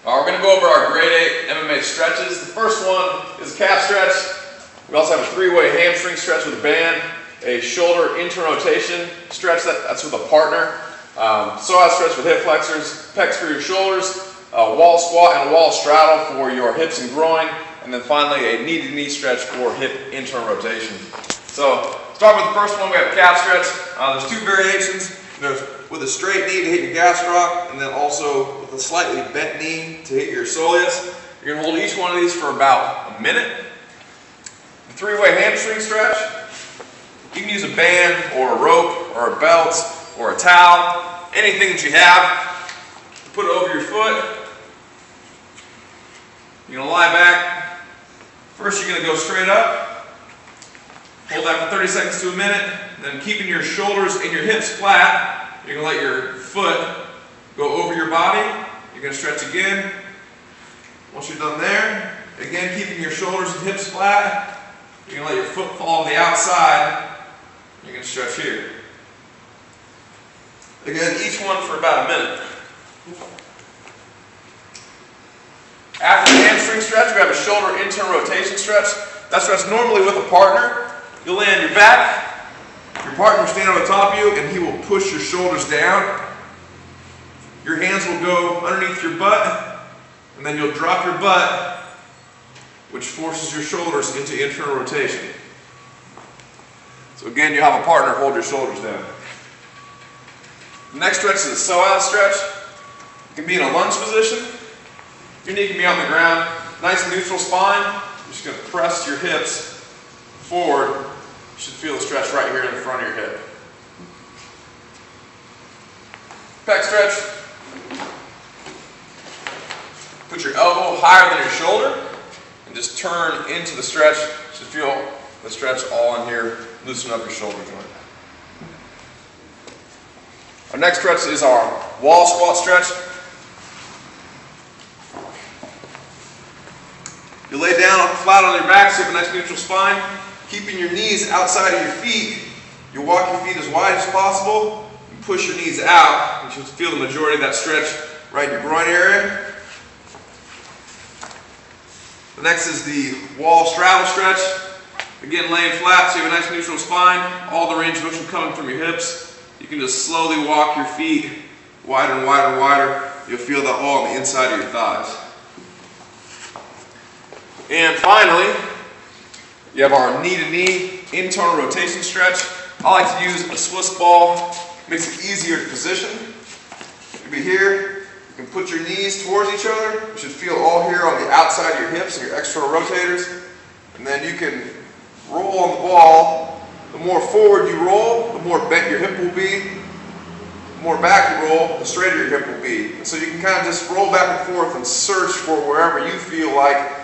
We're going to go over our grade 8 MMA stretches. The first one is a calf stretch. We also have a 3-way hamstring stretch with a band, a shoulder internal rotation stretch, that's with a partner, psoas stretch with hip flexors, pecs for your shoulders, a wall squat and a wall straddle for your hips and groin, and then finally a knee-to-knee stretch for hip internal rotation. So, start with the first one. We have a calf stretch. There's two variations. There's with a straight knee to hit your gastroc, and then also with a slightly bent knee to hit your soleus. You're going to hold each one of these for about a minute. The 3-way hamstring stretch. You can use a band or a rope or a belt or a towel, anything that you have. Put it over your foot. You're going to lie back. First you're going to go straight up. Hold that for 30 seconds to a minute. Then keeping your shoulders and your hips flat, you're going to let your foot go over your body. You're going to stretch again. Once you're done there, again keeping your shoulders and hips flat, you're going to let your foot fall on the outside. You're going to stretch here. Again, each one for about a minute. After the hamstring stretch, we have a shoulder internal rotation stretch. That stretch normally with a partner. You'll lay on your back. Your partner will stand on the top of you and he will push your shoulders down. Your hands will go underneath your butt and then you'll drop your butt, which forces your shoulders into internal rotation. So again, you have a partner hold your shoulders down. The next stretch is a psoas stretch. You can be in a lunge position. Your knee can be on the ground. Nice neutral spine. You're just going to press your hips forward. You should feel the stretch right here in the front of your hip. Pec stretch. Put your elbow higher than your shoulder and just turn into the stretch. You should feel the stretch all in here. Loosen up your shoulder joint. Our next stretch is our wall squat stretch. You lay down flat on your back, so you have a nice neutral spine. Keeping your knees outside of your feet. You walk your feet as wide as possible. You push your knees out. You should feel the majority of that stretch right in your groin area. The next is the wall straddle stretch. Again, laying flat, so you have a nice neutral spine. All the range of motion coming from your hips. You can just slowly walk your feet wider and wider and wider. You'll feel that all on the inside of your thighs. And finally, you have our knee-to-knee internal rotation stretch. I like to use a Swiss ball. Makes it easier to position. You'll be here. You can put your knees towards each other. You should feel all here on the outside of your hips and your external rotators. And then you can roll on the ball. The more forward you roll, the more bent your hip will be. The more back you roll, the straighter your hip will be. And so you can kind of just roll back and forth and search for wherever you feel like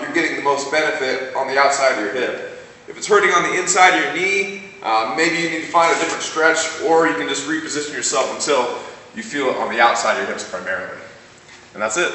you're getting the most benefit on the outside of your hip. If it's hurting on the inside of your knee, maybe you need to find a different stretch, or you can just reposition yourself until you feel it on the outside of your hips primarily. And that's it.